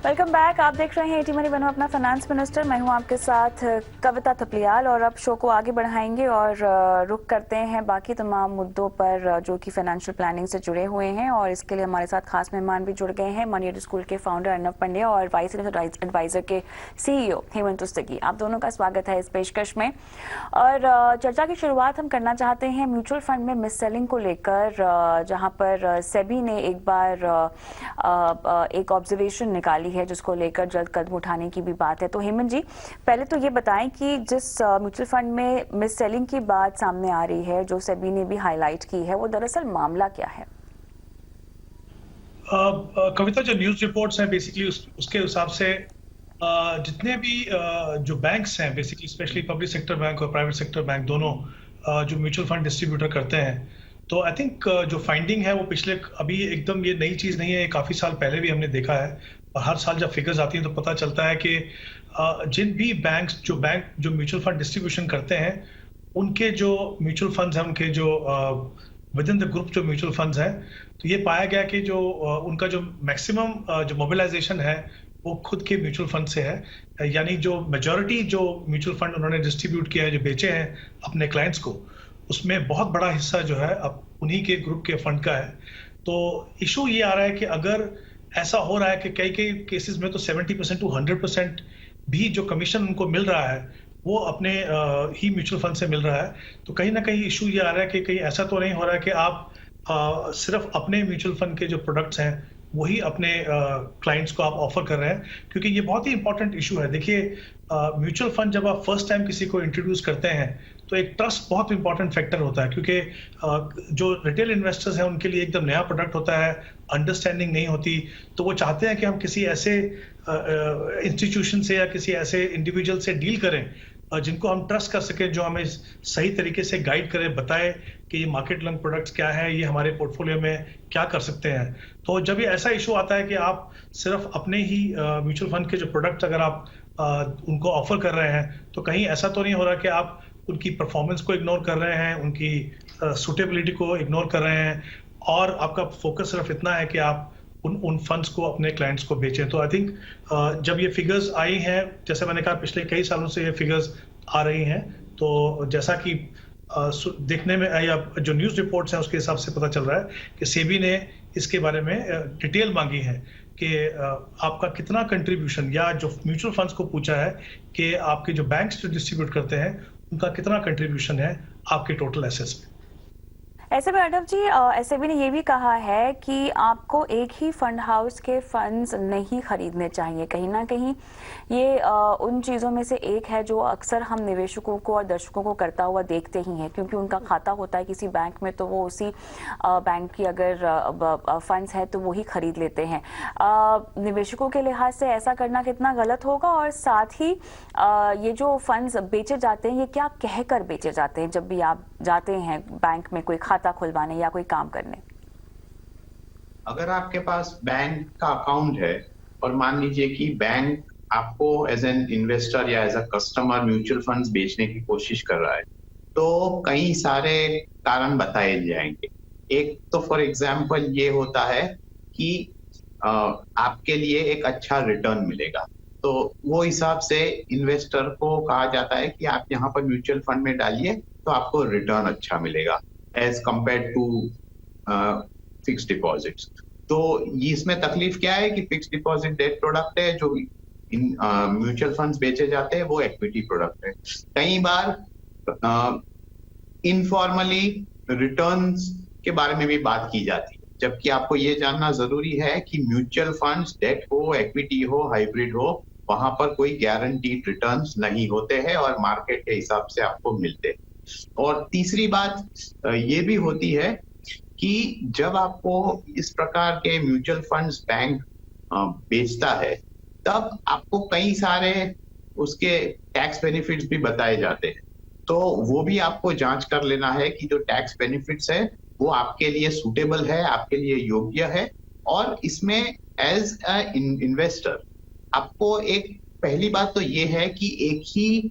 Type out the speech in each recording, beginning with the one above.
Welcome back. आप देख रहे हैं एटी मनी बनो अपना फाइनेंस मिनिस्टर। मैं हूं आपके साथ कविता थपलियाल और अब शो को आगे बढ़ाएंगे और रुख करते हैं बाकी तमाम मुद्दों पर जो कि फाइनेंशियल प्लानिंग से जुड़े हुए हैं। और इसके लिए हमारे साथ खास मेहमान भी जुड़ गए हैं, मनी स्कूल के फाउंडर अर्नव पंड्या और वाइस एडवाइजर के सीईओ हेमंत उस्तगी। आप दोनों का स्वागत है इस पेशकश में। और चर्चा की शुरुआत हम करना चाहते हैं म्यूचुअल फंड में मिस सेलिंग को लेकर, जहां पर सेबी ने एक बार एक ऑब्जर्वेशन निकाली है जिसको लेकर जल्द कदम उठाने की भी बात है। तो हेमंत जी, पहले तो ये बताएं कि जिस म्यूचुअल फंड में मिस सेलिंग की बात सामने आ रही है, जो सेबी ने भी हाईलाइट की है, वो दरअसल मामला क्या है? कविता, जो न्यूज रिपोर्ट्स हैं बेसिकली उसके हिसाब से जितने भी जो बैंक्स हैं, basically specially public sector bank और प्राइवेट सेक्टर बैंक दोनों जो म्यूचुअल फंड डिस्ट्रीब्यूटर करते हैं, तो आई थिंक जो फाइंडिंग है वो पिछले अभी एकदम ये नई चीज़ नहीं है, ये काफ़ी साल पहले भी हमने देखा है। और हर साल जब फिगर्स आती हैं तो पता चलता है कि जिन भी बैंक जो म्यूचुअल फंड डिस्ट्रीब्यूशन करते हैं, उनके जो म्यूचुअल फंड्स हैं, उनके जो विद इन द ग्रुप जो म्यूचुअल फंड्स हैं, तो ये पाया गया कि जो उनका जो मैक्सिमम जो मोबिलाइजेशन है वो खुद के म्यूचुअल फंड से है। यानी जो मेजॉरिटी जो म्यूचुअल फंड उन्होंने डिस्ट्रीब्यूट किया है, जो बेचे हैं अपने क्लाइंट्स को, उसमें बहुत बड़ा हिस्सा जो है अब उन्हीं के ग्रुप के फंड का है। तो इशू ये आ रहा है कि अगर ऐसा हो रहा है कि कई कई केसेस में तो 70% टू 100% भी जो कमीशन उनको मिल रहा है वो अपने ही म्यूचुअल फंड से मिल रहा है, तो कहीं ना कहीं इशू ये आ रहा है कि कहीं ऐसा तो नहीं हो रहा है कि आप सिर्फ अपने म्यूचुअल फंड के जो प्रोडक्ट्स हैं वही अपने क्लाइंट्स को आप ऑफर कर रहे हैं, क्योंकि ये बहुत ही इंपॉर्टेंट इशू है। देखिए, म्यूचुअल फंड जब आप फर्स्ट टाइम किसी को इंट्रोड्यूस करते हैं तो एक ट्रस्ट बहुत इंपॉर्टेंट फैक्टर होता है, क्योंकि जो रिटेल इन्वेस्टर्स हैं उनके लिए एकदम नया प्रोडक्ट होता है, अंडरस्टैंडिंग नहीं होती, तो वो चाहते हैं कि हम किसी ऐसे इंस्टीट्यूशन से या किसी ऐसे इंडिविजुअल से डील करें जिनको हम ट्रस्ट कर सकें, जो हमें सही तरीके से गाइड करे, बताए कि ये मार्केट लिंक प्रोडक्ट्स क्या है, ये हमारे पोर्टफोलियो में क्या कर सकते हैं। तो जब ये ऐसा इशू आता है कि आप सिर्फ अपने ही म्यूचुअल फंड के जो प्रोडक्ट्स अगर आप उनको ऑफर कर रहे हैं, तो कहीं ऐसा तो नहीं हो रहा कि आप उनकी परफॉर्मेंस को इग्नोर कर रहे हैं, उनकी सूटेबिलिटी को इग्नोर कर रहे हैं, और आपका फोकस सिर्फ इतना है कि आप उन फंड्स को अपने क्लाइंट्स को बेचें। तो आई थिंक जब ये फिगर्स आई हैं, जैसे मैंने कहा पिछले कई सालों से ये फिगर्स आ रही हैं, तो जैसा कि देखने में या जो न्यूज़ रिपोर्ट्स हैं उसके हिसाब से पता चल रहा है कि सेबी ने इसके बारे में डिटेल मांगी है कि आपका कितना कंट्रीब्यूशन, या जो म्यूचुअल फंड्स को पूछा है कि आपके जो बैंक्स जो डिस्ट्रीब्यूट करते हैं उनका कितना कंट्रीब्यूशन है आपके टोटल एसेट्स में। ऐसे में अर्नव जी, एसएबी ने ये भी कहा है कि आपको एक ही फंड हाउस के फंड्स नहीं खरीदने चाहिए। कहीं ना कहीं ये उन चीज़ों में से एक है जो अक्सर हम निवेशकों को और दर्शकों को करता हुआ देखते ही हैं, क्योंकि उनका खाता होता है किसी बैंक में, तो वो उसी बैंक की अगर फंड्स है तो वो ही खरीद लेते हैं। निवेशकों के लिहाज से ऐसा करना कितना गलत होगा, और साथ ही ये जो फंड्स बेचे जाते हैं ये क्या कहकर बेचे जाते हैं जब भी आप जाते हैं बैंक में कोई खाता खुलवाने या कोई काम करने? अगर आपके पास बैंक का अकाउंट है और मान लीजिए कि बैंक आपको एज एन इन्वेस्टर या as a customer mutual funds बेचने की कोशिश कर रहा है, तो कई सारे कारण बताए जाएंगे। एक तो फॉर एग्जांपल ये होता है कि आपके लिए एक अच्छा रिटर्न मिलेगा, तो वो हिसाब से इन्वेस्टर को कहा जाता है कि आप यहाँ पर म्यूचुअल फंड में डालिए तो आपको रिटर्न अच्छा मिलेगा as compare to fix deposits. तो इसमें तकलीफ क्या है कि फिक्स डिपॉजिट डेट प्रोडक्ट है, जो म्यूचुअल फंड्स बेचे जाते हैं वो इक्विटी प्रोडक्ट है। कई बार इनफॉर्मली रिटर्न्स के बारे में भी बात की जाती है, जबकि आपको ये जानना जरूरी है कि म्यूचुअल फंड्स डेट हो, इक्विटी हो, हाइब्रिड हो, वहां पर कोई गारंटीड रिटर्न्स नहीं होते हैं और मार्केट के हिसाब से आपको मिलते हैं। और तीसरी बात ये भी होती है कि जब आपको इस प्रकार के म्यूचुअल फंड्स बैंक बेचता है, तब आपको कई सारे उसके टैक्स बेनिफिट्स भी बताए जाते हैं, तो वो भी आपको जांच कर लेना है कि जो टैक्स बेनिफिट्स है वो आपके लिए सूटेबल है, आपके लिए योग्य है। और इसमें एज अ इन्वेस्टर आपको एक पहली बात तो ये है कि एक ही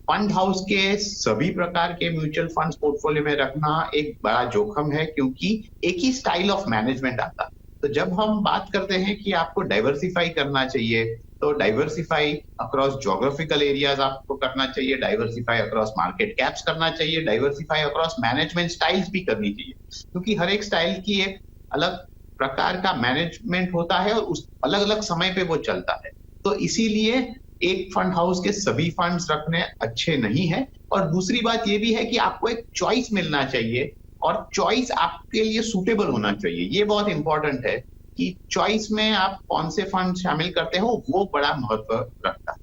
फंड हाउस के सभी प्रकार के म्यूचुअल फंड्स पोर्टफोलियो में रखना एक बड़ा जोखिम है, क्योंकि एक ही स्टाइल ऑफ मैनेजमेंट आता है। तो जब हम बात करते हैं कि आपको डाइवर्सिफाई करना चाहिए, तो डाइवर्सिफाई अक्रॉस ज्योग्राफिकल एरियाज आपको करना चाहिए, डाइवर्सिफाई अक्रॉस मार्केट कैप्स करना चाहिए, डाइवर्सिफाई अक्रॉस मैनेजमेंट स्टाइल्स भी करनी चाहिए, क्योंकि हर एक स्टाइल की एक अलग प्रकार का मैनेजमेंट होता है और उस अलग अलग समय पे वो चलता है। तो इसीलिए एक फंड हाउस के सभी फंड्स रखने अच्छे नहीं है। और दूसरी बात ये भी है कि आपको एक चॉइस मिलना चाहिए और चॉइस आपके लिए सूटेबल होना चाहिए। ये बहुत इंपॉर्टेंट है कि चॉइस में आप कौन से फंड शामिल करते हो, वो बड़ा महत्व रखता है।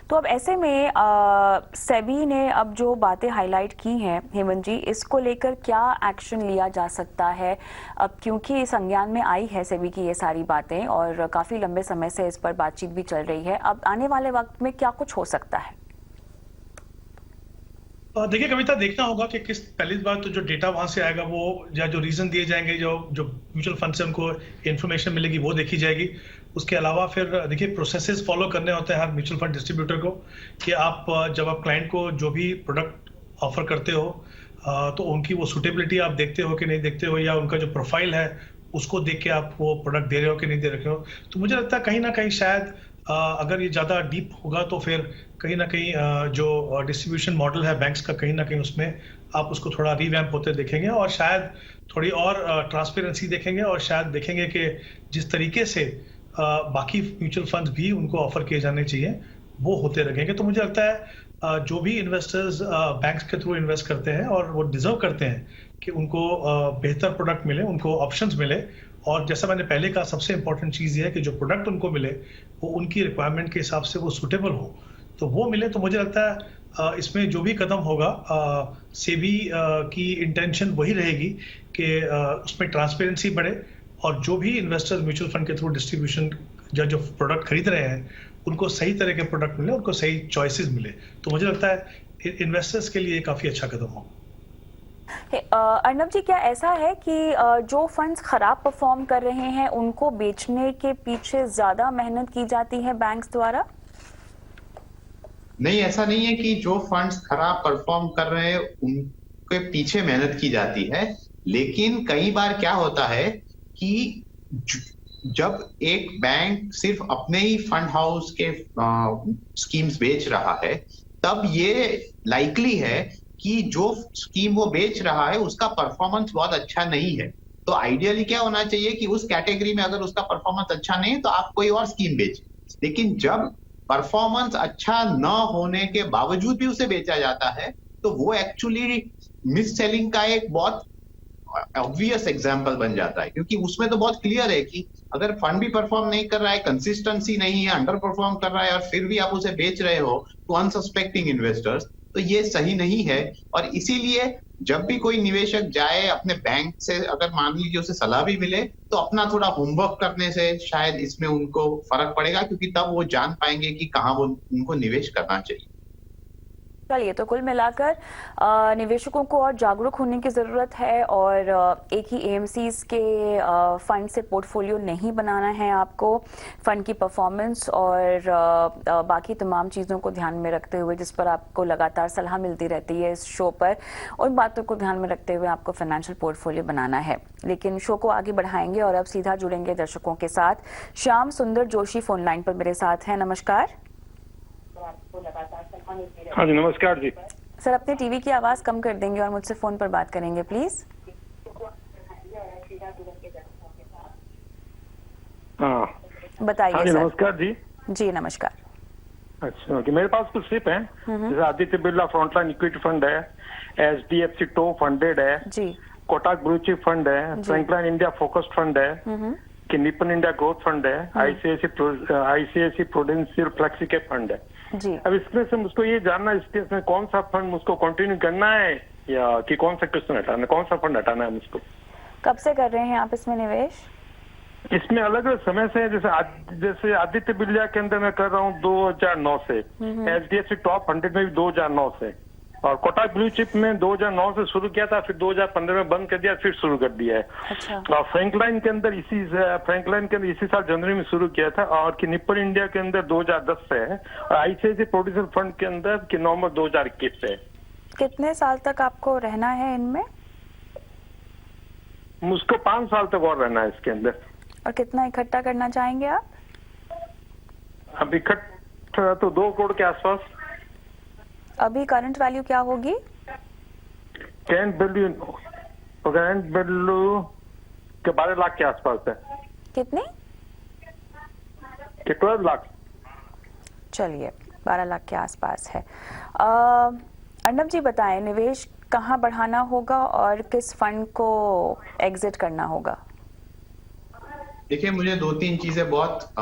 तो अब ऐसे में सेबी ने अब जो बातें हाईलाइट की हैं हेमंत जी, इसको लेकर क्या एक्शन लिया जा सकता है अब, क्योंकि संज्ञान में आई है सेबी की ये सारी बातें और काफी लंबे समय से इस पर बातचीत भी चल रही है। अब आने वाले वक्त में क्या कुछ हो सकता है? देखिए कविता, देखना होगा कि किस, पहली बात तो जो डेटा वहां से आएगा वो, या जो रीजन दिए जाएंगे, जो जो म्यूचुअल फंड से उनको इन्फॉर्मेशन मिलेगी वो देखी जाएगी। उसके अलावा फिर देखिए प्रोसेसेस फॉलो करने होते हैं हर म्यूचुअल फंड डिस्ट्रीब्यूटर को, कि आप जब आप क्लाइंट को जो भी प्रोडक्ट ऑफर करते हो तो उनकी वो सुटेबिलिटी आप देखते हो कि नहीं देखते हो, या उनका जो प्रोफाइल है उसको देख के आप वो प्रोडक्ट दे रहे हो कि नहीं दे रहे हो। तो मुझे लगता है कहीं ना कहीं शायद अगर ये ज़्यादा डीप होगा तो फिर कहीं ना कहीं जो डिस्ट्रीब्यूशन मॉडल है बैंक्स का, कहीं ना कहीं उसमें आप उसको थोड़ा रिवैम्प होते देखेंगे और शायद थोड़ी और ट्रांसपेरेंसी देखेंगे, और शायद देखेंगे कि जिस तरीके से बाकी म्यूचुअल फंड्स भी उनको ऑफर किए जाने चाहिए वो होते रहेंगे। तो मुझे लगता है जो भी इन्वेस्टर्स बैंक्स के थ्रू इन्वेस्ट करते हैं और वो डिजर्व करते हैं कि उनको बेहतर प्रोडक्ट मिले, उनको ऑप्शंस मिले, और जैसा मैंने पहले कहा सबसे इंपॉर्टेंट चीज़ ये है कि जो प्रोडक्ट उनको मिले वो उनकी रिक्वायरमेंट के हिसाब से वो सूटेबल हो, तो वो मिले। तो मुझे लगता है इसमें जो भी कदम होगा सेबी की इंटेंशन वही रहेगी कि उसमें ट्रांसपेरेंसी बढ़े, और जो भी इन्वेस्टर्स म्यूचुअल फंड के थ्रू डिस्ट्रीब्यूशन या जो प्रोडक्ट खरीद रहे हैं उनको सही तरह के प्रोडक्ट मिले, उनको सही चॉइसेस मिले। तो मुझे लगता है इन्वेस्टर्स के लिए काफ़ी अच्छा कदम होगा। अर्नब जी, क्या ऐसा है कि जो फंड्स खराब परफॉर्म कर रहे हैं उनको बेचने के पीछे ज्यादा मेहनत की जाती है बैंक्स द्वारा? नहीं, ऐसा नहीं है कि जो फंड्स खराब परफॉर्म कर रहे हैं उनके पीछे मेहनत की जाती है, लेकिन कई बार क्या होता है कि जब एक बैंक सिर्फ अपने ही फंड हाउस के स्कीम्स बेच रहा है, तब ये लाइकली है कि जो स्कीम वो बेच रहा है उसका परफॉर्मेंस बहुत अच्छा नहीं है। तो आइडियली क्या होना चाहिए कि उस कैटेगरी में अगर उसका परफॉर्मेंस अच्छा नहीं है तो आप कोई और स्कीम बेचें। लेकिन जब परफॉर्मेंस अच्छा न होने के बावजूद भी उसे बेचा जाता है, तो वो एक्चुअली मिस सेलिंग का एक बहुत ऑब्वियस एग्जाम्पल बन जाता है, क्योंकि उसमें तो बहुत क्लियर है कि अगर फंड भी परफॉर्म नहीं कर रहा है, कंसिस्टेंसी नहीं है, अंडर परफॉर्म कर रहा है, और फिर भी आप उसे बेच रहे हो टू अनसस्पेक्टिंग इन्वेस्टर्स, तो ये सही नहीं है। और इसीलिए जब भी कोई निवेशक जाए अपने बैंक से, अगर मान लीजिए उसे सलाह भी मिले, तो अपना थोड़ा होमवर्क करने से शायद इसमें उनको फर्क पड़ेगा, क्योंकि तब वो जान पाएंगे कि कहाँ वो उनको निवेश करना चाहिए। चलिए, तो कुल मिलाकर निवेशकों को और जागरूक होने की ज़रूरत है, और एक ही एएमसीज के फंड से पोर्टफोलियो नहीं बनाना है आपको। फंड की परफॉर्मेंस और बाकी तमाम चीज़ों को ध्यान में रखते हुए, जिस पर आपको लगातार सलाह मिलती रहती है इस शो पर, उन बातों को ध्यान में रखते हुए आपको फाइनेंशियल पोर्टफोलियो बनाना है। लेकिन शो को आगे बढ़ाएंगे और अब सीधा जुड़ेंगे दर्शकों के साथ। श्याम सुंदर जोशी फोन लाइन पर मेरे साथ हैं। नमस्कार। हाँ जी, नमस्कार जी। सर, अपने टीवी की आवाज कम कर देंगे और मुझसे फोन पर बात करेंगे प्लीज। हाँ बताइए हाँ जी, सर। नमस्कार जी। जी नमस्कार। अच्छा, कि मेरे पास कुछ स्लिप है, जैसे Aditya Birla frontline equity fund है, एचडीएफसी टॉप फंडेड है जी, कोटक ब्लू चिप फंड है, फ्रैंकलिन इंडिया फोकस्ड फंड है, कि निपन इंडिया ग्रोथ फंड है, ICIC prudential flexi cap fund है जी। अब इसमें से मुझको ये जानना है इसमें कौन सा फंड मुझको कंटिन्यू करना है, या कि कौन सा क्वेश्चन हटाना है, कौन सा फंड हटाना है मुझको? कब से कर रहे हैं आप इसमें निवेश? इसमें अलग अलग समय से, जैसे आदित्य बिरला के अंदर मैं कर रहा हूँ 2009 से, एचडीएफसी टॉप 100 में भी 2009 से, और कोटक ब्लू चिप में 2009 से शुरू किया था, फिर 2015 में बंद कर दिया, फिर शुरू कर दिया है। अच्छा। और फ्रैंकलाइन के अंदर इसी साल जनवरी में शुरू किया था, और कि निपन इंडिया के अंदर 2010 से है, और आईसीआईसी प्रोड्यूसर फंड के अंदर कि नवंबर 2021 से है। कितने साल तक आपको रहना है इनमें? मुझको 5 साल तक और रहना है इसके अंदर। और कितना इकट्ठा करना चाहेंगे आप? अब इकट्ठा तो 2 करोड़ के आसपास। अभी करंट वैल्यू क्या होगी? करंट वैल्यू के 12 लाख के आसपास है, कितनी? कि 12 लाख। चलिए 12 लाख के आसपास है। अर्नब जी बताएं, निवेश कहाँ बढ़ाना होगा और किस फंड को एग्जिट करना होगा? देखिए, मुझे 2-3 चीजें बहुत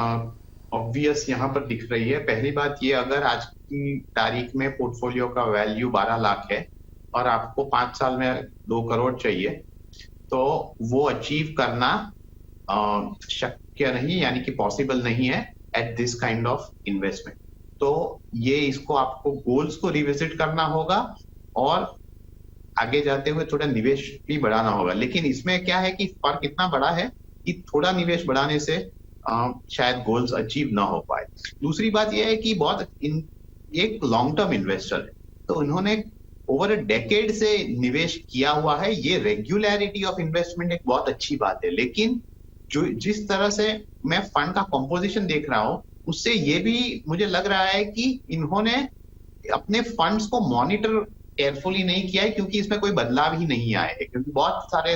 ऑब्वियस यहाँ पर दिख रही है। पहली बात ये, अगर आज की तारीख में पोर्टफोलियो का वैल्यू 12 लाख है और आपको 5 साल में 2 करोड़ चाहिए, तो वो अचीव करना शक्य नहीं, यानी कि पॉसिबल नहीं है at this kind of investment. तो ये इसको आपको गोल्स को रिविजिट करना होगा और आगे जाते हुए थोड़ा निवेश भी बढ़ाना होगा। लेकिन इसमें क्या है कि फर्क इतना बड़ा है कि थोड़ा निवेश बढ़ाने से शायद गोल्स अचीव ना हो पाए। दूसरी बात यह है कि एक लॉन्ग टर्म इन्वेस्टर है, तो उन्होंने ओवर अ डेकेड से निवेश किया हुआ है। ये रेगुलरिटी ऑफ इन्वेस्टमेंट एक बहुत अच्छी बात है, लेकिन जिस तरह से मैं फंड का कॉम्पोजिशन देख रहा हूं, उससे ये भी मुझे लग रहा है कि इन्होंने अपने फंड्स को मॉनिटर केयरफुली नहीं किया है, क्योंकि इसमें कोई बदलाव ही नहीं आए हैं, क्योंकि बहुत सारे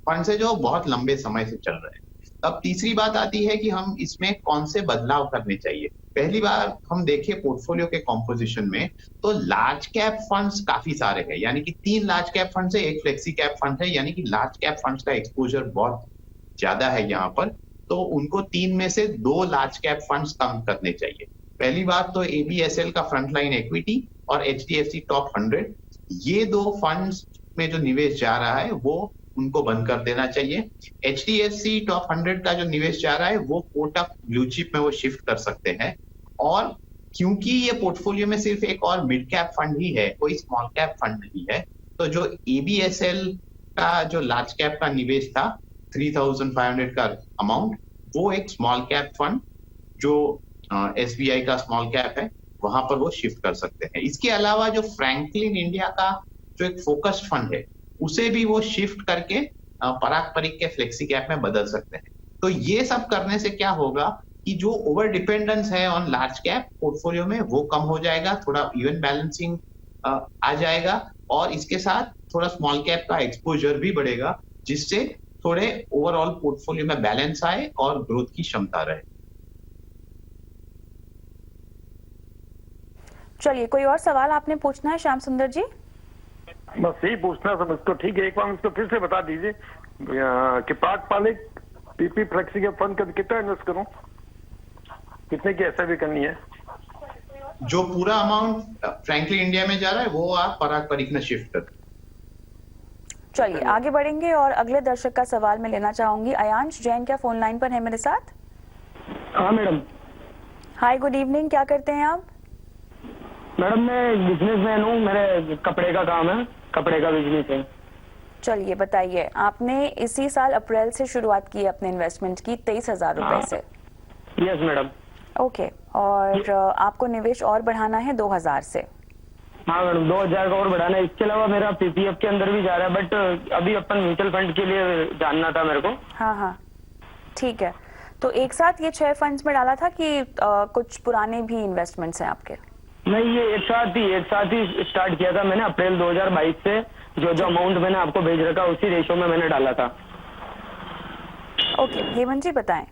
फंड्स है जो बहुत लंबे समय से चल रहे हैं। अब तीसरी बात आती है कि हम इसमें कौन से बदलाव करने चाहिए। पहली बार हम देखें पोर्टफोलियो के कॉम्पोजिशन में, तो लार्ज कैप फंड्स काफी सारे हैं, यानी कि 3 लार्ज कैप फंड्स है, एक फ्लेक्सी कैप फंड है, यानी कि लार्ज कैप फंड्स का एक्सपोजर बहुत ज्यादा है यहाँ पर। तो उनको 3 में से 2 लार्ज कैप फंड्स कम करने चाहिए। पहली बात तो ABSL का फ्रंटलाइन इक्विटी और HDFC टॉप 100, ये 2 फंड्स में जो निवेश जा रहा है वो उनको बंद कर देना चाहिए। HDFC टॉप 100 का जो निवेश जा रहा है वो कोटक ब्लू चिप में वो शिफ्ट कर सकते हैं। और क्योंकि ये पोर्टफोलियो में सिर्फ एक और मिड कैप फंड ही है, कोई स्मॉल कैप फंड नहीं है, तो जो ABSL का जो लार्ज कैप का निवेश था 3,500 का अमाउंट, वो एक स्मॉल कैप फंड जो SBI का स्मॉल कैप है वहां पर वो शिफ्ट कर सकते हैं। इसके अलावा जो फ्रैंकलिन इंडिया का जो एक फोकस्ड फंड है, उसे भी वो शिफ्ट करके पराग परिक के फ्लेक्सी कैप में बदल सकते हैं। तो ये सब करने से क्या होगा कि जो ओवर डिपेंडेंस है ऑन लार्ज कैप पोर्टफोलियो में वो कम हो जाएगा, थोड़ा इवन बैलेंसिंग आ जाएगा, और इसके साथ थोड़ा स्मॉल कैप का एक्सपोजर भी बढ़ेगा, जिससे थोड़े ओवरऑल पोर्टफोलियो में बैलेंस आए और ग्रोथ की क्षमता रहे। चलिए, कोई और सवाल आपने पूछना है श्याम सुंदर जी? बस यही पूछना था मुझको। ठीक है, एक बार मुझको फिर से बता दीजिए कि पारंपरिक PP फ्लेक्सी के फंड का कितना इन्वेस्ट करूं, कितने की SIP करनी है? जो पूरा अमाउंट फ्रैंकलिन इंडिया में जा रहा है वो आप पराग परिक में शिफ्ट कर। चलिए आगे बढ़ेंगे और अगले दर्शक का सवाल मैं लेना चाहूंगी। अयांश जैन क्या फोन लाइन पर है मेरे साथ? हाँ मैडम। हाय, गुड इवनिंग, क्या करते हैं आप? मैडम मैं बिजनेसमैन हूँ, मेरे कपड़े का काम है, कपड़े का बिजनेस है। चलिए बताइए, आपने इसी साल अप्रैल से शुरुआत की अपने इन्वेस्टमेंट की 23,000 रुपए से? Yes madam. ओके, और आपको निवेश और बढ़ाना है 2,000 से? हाँ मैडम, 2,000 का और बढ़ाना है। इसके अलावा मेरा PPF के अंदर भी जा रहा है, बट अभी अपन म्यूचुअल फंड के लिए जानना था मेरे को। हाँ हाँ, ठीक है। तो एक साथ ये 6 फंड्स में डाला था कि कुछ पुराने भी इन्वेस्टमेंट्स हैं आपके? नहीं, ये एक साथ ही स्टार्ट किया था मैंने अप्रैल 2022 से। जो अमाउंट मैंने आपको भेज रखा उसी रेशो में मैंने डाला था। ओके, हेमंत जी बताएं।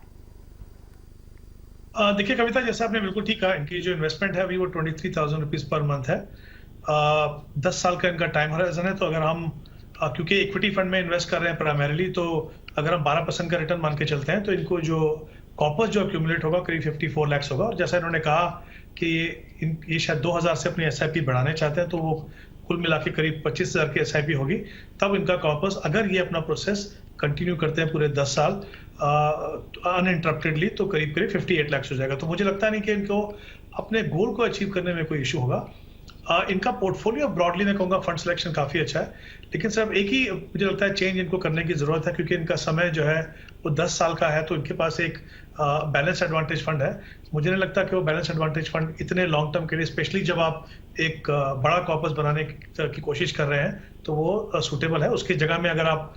देखिए कविता, जैसे आपने बिल्कुल ठीक कहा, इनकी जो इन्वेस्टमेंट है अभी वो 23,000 रुपीज पर मंथ है। 10 साल का इनका टाइम हॉराइजन है। तो अगर हम क्योंकि इक्विटी फंड में इन्वेस्ट कर रहे हैं प्राइमरीली, तो अगर हम 12% का रिटर्न मान के चलते हैं तो इनको जो कॉर्पस जो एक्यूमुलेट होगा करीब 54 लाख होगा। और जैसा इन्होंने कहा कि ये शायद 2,000 से अपनी SIP बढ़ाने चाहते हैं, तो वो कुल मिला के करीब 25,000 की SIP होगी। तब इनका कॉर्पस, अगर ये अपना प्रोसेस कंटिन्यू करते हैं पूरे 10 साल अनइंटरप्टेडली, तो करीब 58 लाख हो जाएगा। तो मुझे लगता नहीं कि इनको अपने गोल को अचीव करने में कोई इशू होगा। इनका पोर्टफोलियो ब्रॉडली मैं कहूँगा फंड सिलेक्शन काफ़ी अच्छा है, लेकिन सर एक ही मुझे लगता है चेंज इनको करने की ज़रूरत है, क्योंकि इनका समय जो है वो 10 साल का है, तो इनके पास एक बैलेंस एडवांटेज फंड है। मुझे नहीं लगता कि वो बैलेंस एडवांटेज फंड इतने लॉन्ग टर्म के लिए, स्पेशली जब आप एक बड़ा कॉर्पस बनाने की कोशिश कर रहे हैं, तो वो सूटेबल है। उसकी जगह में अगर आप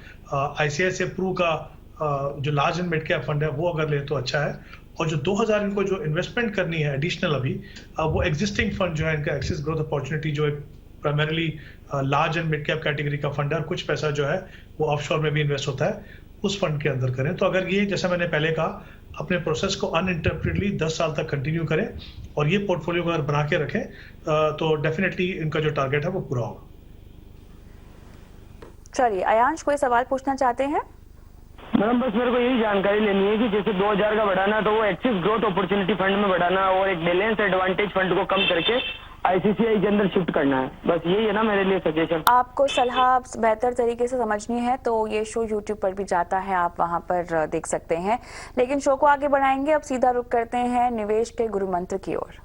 ICICI प्रू का जो large and mid cap fund है वो अगर लें तो अच्छा है। और जो 2000 इनको जो इन्वेस्टमेंट करनी है एडिशनल अभी, वो एग्जिस्टिंग फंड जो है इनका एक्सिस ग्रोथ अपॉर्चुनिटी, जो एक primarily large and mid cap category का फंड है, और कुछ पैसा जो है वो ऑफशोर में भी इन्वेस्ट होता है, उस फंड के अंदर करें। तो अगर ये, जैसा मैंने पहले कहा, अपने प्रोसेस को अनइंटरप्टेडली 10 साल तक कंटिन्यू करें और ये पोर्टफोलियो अगर बना के रखें, तो डेफिनेटली इनका जो टारगेट है वो पूरा होगा। चलिए, अयांश कोई सवाल पूछना चाहते हैं? मैडम बस मेरे को यही जानकारी लेनी है कि जैसे 2000 का बढ़ाना, तो वो एक्सिस ग्रोथ अपॉर्चुनिटी फंड में बढ़ाना और एक बैलेंस एडवांटेज फंड को कम करके ICICI के अंदर शिफ्ट करना है, बस यही है ना मेरे लिए सजेशन। आपको सलाह बेहतर तरीके से समझनी है तो ये शो YouTube पर भी जाता है, आप वहां पर देख सकते हैं। लेकिन शो को आगे बढ़ाएंगे, अब सीधा रुख करते हैं निवेश के गुरु मंत्र की ओर।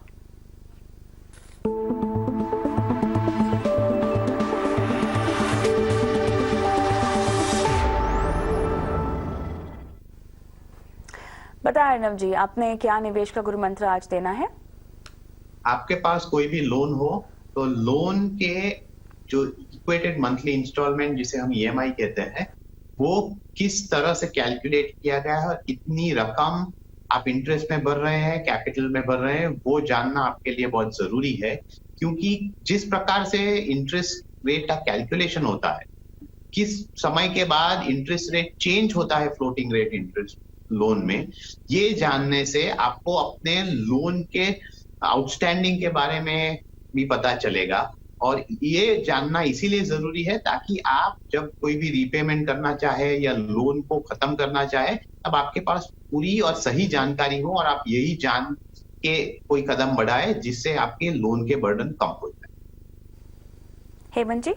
बताएं अर्नब जी, आपने क्या निवेश का गुरु मंत्र आज देना है? आपके पास कोई भी लोन हो तो लोन के जो इक्वेटेड मंथली इंस्टॉलमेंट, जिसे हम EMI कहते हैं, वो किस तरह से कैलकुलेट किया गया है और कितनी रकम आप इंटरेस्ट में भर रहे हैं, कैपिटल में भर रहे हैं, वो जानना आपके लिए बहुत जरूरी है। क्योंकि जिस प्रकार से इंटरेस्ट रेट का कैलकुलेशन होता है, किस समय के बाद इंटरेस्ट रेट चेंज होता है फ्लोटिंग रेट इंटरेस्ट लोन में, ये जानने से आपको अपने लोन के आउटस्टैंडिंग के बारे में भी पता चलेगा। और ये जानना इसीलिए जरूरी है ताकि आप जब कोई भी रीपेमेंट करना चाहे या लोन को खत्म करना चाहे, तब आपके पास पूरी और सही जानकारी हो और आप यही जान के कोई कदम बढ़ाए जिससे आपके लोन के बर्डन कम हो जाए। हेमंत जी।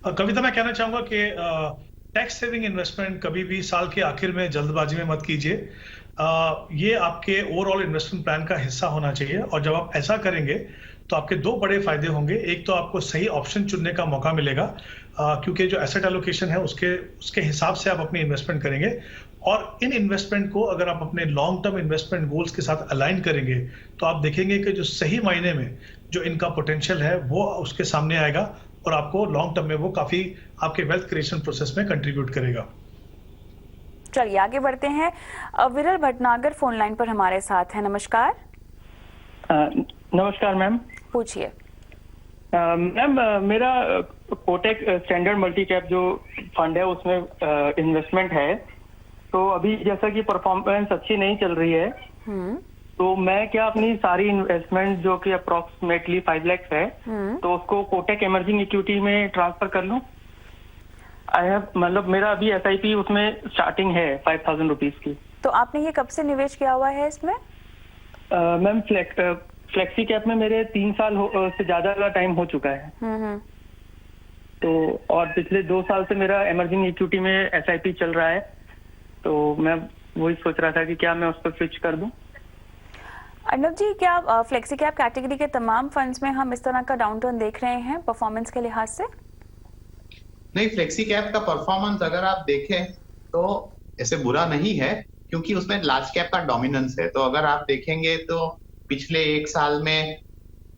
कविता, मैं कहना चाहूंगा कि टैक्स सेविंग इन्वेस्टमेंट कभी भी साल के आखिर में जल्दबाजी में मत कीजिए। ये आपके ओवरऑल इन्वेस्टमेंट प्लान का हिस्सा होना चाहिए, और जब आप ऐसा करेंगे तो आपके दो बड़े फायदे होंगे। एक तो आपको सही ऑप्शन चुनने का मौका मिलेगा, क्योंकि जो एसेट एलोकेशन है उसके हिसाब से आप अपनी इन्वेस्टमेंट करेंगे, और इन इन्वेस्टमेंट को अगर आप अपने लॉन्ग टर्म इन्वेस्टमेंट गोल्स के साथ अलाइन करेंगे तो आप देखेंगे कि जो सही मायने में जो इनका पोटेंशियल है वो उसके सामने आएगा, और आपको लॉन्ग टर्म में वो काफी आपके वेल्थ क्रिएशन प्रोसेस में कंट्रीब्यूट करेगा। चलिए आगे बढ़ते हैं। विरल भटनागर फोन लाइन पर हमारे साथ हैं। नमस्कार। नमस्कार मैम। पूछिए। मैम मेरा कोटेक स्टैंडर्ड मल्टी कैप जो फंड है उसमें इन्वेस्टमेंट है, तो अभी जैसा कि परफॉर्मेंस अच्छी नहीं चल रही है, तो मैं क्या अपनी सारी इन्वेस्टमेंट जो कि अप्रोक्सीमेटली 5 लाख है, तो उसको कोटेक इमर्जिंग इक्विटी में ट्रांसफर कर लूं? आई हैव, मतलब मेरा अभी SIP उसमें स्टार्टिंग है 5000 रुपीज की। तो आपने ये कब से निवेश किया हुआ है इसमें? मैम फ्लेक्सी कैप में मेरे 3 साल से ज्यादा का टाइम हो चुका है। तो और पिछले 2 साल से मेरा इमर्जिंग इक्विटी में SIP चल रहा है, तो मैं वही सोच रहा था कि क्या मैं उस पर स्विच कर दूं। अर्नब जी, क्या फ्लेक्सी कैप कैटेगरी के तमाम फंड्स में हम इस तरह का डाउनटर्न देख रहे हैं परफॉर्मेंस के लिहाज से? नहीं, फ्लेक्सी कैप का परफॉर्मेंस अगर आप देखें तो ऐसे बुरा नहीं है, क्योंकि उसमें लार्ज कैप का डोमिनेंस है। तो अगर आप देखेंगे तो पिछले 1 साल में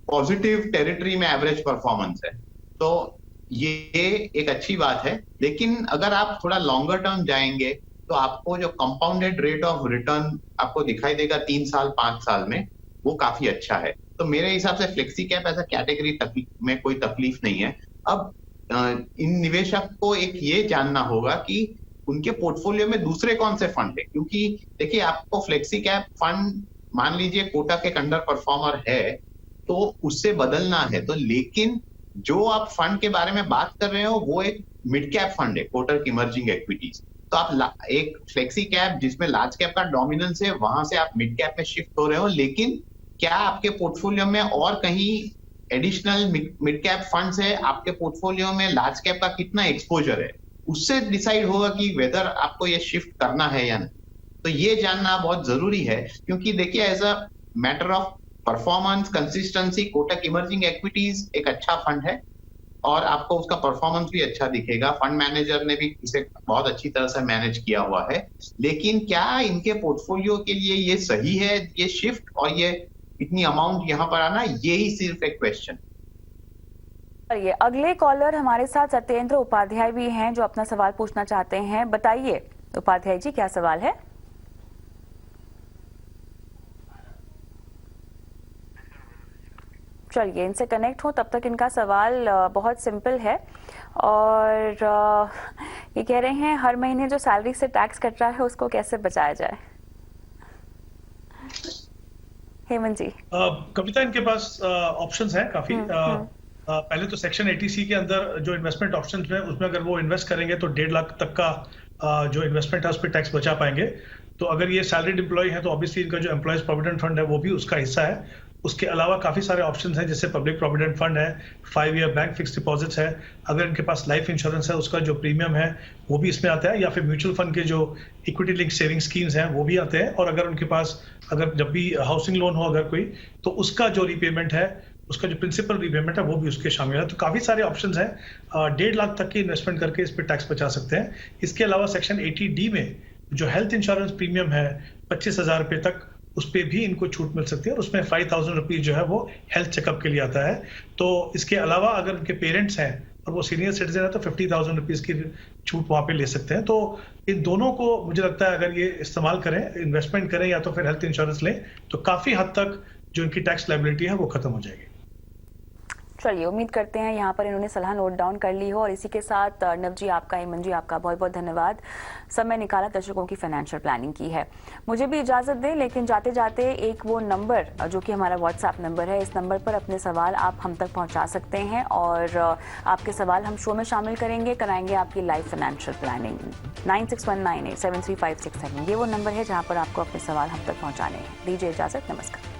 पॉजिटिव टेरिटरी में एवरेज परफॉर्मेंस है, तो ये एक अच्छी बात है। लेकिन अगर आप थोड़ा लॉन्गर टर्म जाएंगे तो आपको जो कंपाउंडेड रेट ऑफ रिटर्न आपको दिखाई देगा 3 साल 5 साल में, वो काफी अच्छा है। तो मेरे हिसाब से फ्लेक्सी कैप ऐसा कैटेगरी में कोई तकलीफ नहीं है। अब इन निवेशक को एक ये जानना होगा कि उनके पोर्टफोलियो में दूसरे कौन से फंड है, क्योंकि देखिए आपको फ्लेक्सी कैप फंड मान लीजिए कोटक एक अंडर परफॉर्मर है तो उससे बदलना है, तो लेकिन जो आप फंड के बारे में बात कर रहे हो वो एक मिड कैप फंड है, कोटक इमर्जिंग इक्विटीज। तो आप एक फ्लेक्सी कैप जिसमें लार्ज कैप का डोमिनेंस है, वहां से आप मिड कैप में शिफ्ट हो रहे हो, लेकिन क्या आपके पोर्टफोलियो में और कहीं एडिशनल मिड कैप फंड्स है, आपके पोर्टफोलियो में लार्ज कैप का कितना एक्सपोजर है, उससे डिसाइड होगा कि वेदर आपको ये शिफ्ट करना है या नहीं। तो ये जानना बहुत जरूरी है, क्योंकि देखिए as a matter of performance, consistency, Kotak emerging equities एक अच्छा फंड है और आपको उसका परफॉर्मेंस भी अच्छा दिखेगा। फंड मैनेजर ने भी इसे बहुत अच्छी तरह से मैनेज किया हुआ है। लेकिन क्या इनके पोर्टफोलियो के लिए ये सही है, ये शिफ्ट और ये इतनी अमाउंट यहाँ पर आना, ये ही सिर्फ एक क्वेश्चन। ये अगले कॉलर हमारे साथ सत्येंद्र उपाध्याय भी हैं जो अपना सवाल पूछना चाहते हैं। बताइए उपाध्याय जी, क्या सवाल है? चलिए इनसे कनेक्ट हो, तब तक इनका सवाल बहुत सिंपल है और ये कह रहे हैं हर महीने जो सैलरी से टैक्स कट रहा है उसको कैसे बचाया जाए। हेमंत जी। कविता, इनके पास ऑप्शंस हैं काफी। पहले तो सेक्शन 80C के अंदर जो इन्वेस्टमेंट ऑप्शंस में, उसमें अगर वो इन्वेस्ट करेंगे तो 1.5 लाख तक का जो इन्वेस्टमेंट है उस पर टैक्स बचा पाएंगे। तो अगर ये सैलरीड एम्प्लॉय है तो ऑब्वियसली इनका जो एम्प्लॉयज प्रोविडेंट फंड है वो भी उसका हिस्सा है। उसके अलावा काफी सारे ऑप्शंस हैं, जैसे पब्लिक प्रोविडेंट फंड है, 5 ईयर बैंक फिक्स डिपॉजिट्स है, अगर इनके पास लाइफ इंश्योरेंस है उसका जो प्रीमियम है वो भी इसमें आता है, या फिर म्यूचुअल फंड के जो इक्विटी लिंक सेविंग स्कीम्स हैं वो भी आते हैं। और अगर उनके पास अगर जब भी हाउसिंग लोन हो अगर कोई, तो उसका जो रीपेमेंट है, उसका जो प्रिंसिपल रीपेमेंट है वो भी उसके शामिल है। तो काफी सारे ऑप्शंस हैं। 1.5 लाख तक की इन्वेस्टमेंट करके इस पर टैक्स बचा सकते हैं। इसके अलावा सेक्शन 80D में जो हेल्थ इंश्योरेंस प्रीमियम है 25,000 रुपए तक, उस पर भी इनको छूट मिल सकती है और उसमें 5,000 रुपीज जो है वो हेल्थ चेकअप के लिए आता है। तो इसके अलावा अगर उनके पेरेंट्स हैं और वो सीनियर सिटीजन है तो 50,000 रुपीज की छूट वहां पे ले सकते हैं। तो इन दोनों को मुझे लगता है अगर ये इस्तेमाल करें, इन्वेस्टमेंट करें या तो फिर हेल्थ इंश्योरेंस लें, तो काफी हद तक जो इनकी टैक्स लायबिलिटी है वो खत्म हो जाएगी। चलिए उम्मीद करते हैं यहाँ पर इन्होंने सलाह नोट डाउन कर ली हो। और इसी के साथ अर्नब जी आपका, हेमंत जी आपका बहुत बहुत धन्यवाद, समय निकाला दर्शकों की फाइनेंशियल प्लानिंग की है। मुझे भी इजाजत दें, लेकिन जाते जाते एक वो नंबर जो कि हमारा व्हाट्सएप नंबर है, इस नंबर पर अपने सवाल आप हम तक पहुँचा सकते हैं और आपके सवाल हम शो में शामिल करेंगे, कराएंगे आपकी लाइव फाइनेंशियल प्लानिंग। 9619873567 ये वो नंबर है जहाँ पर आपको अपने सवाल हम तक पहुँचाने हैं। दीजिए इजाजत, नमस्कार।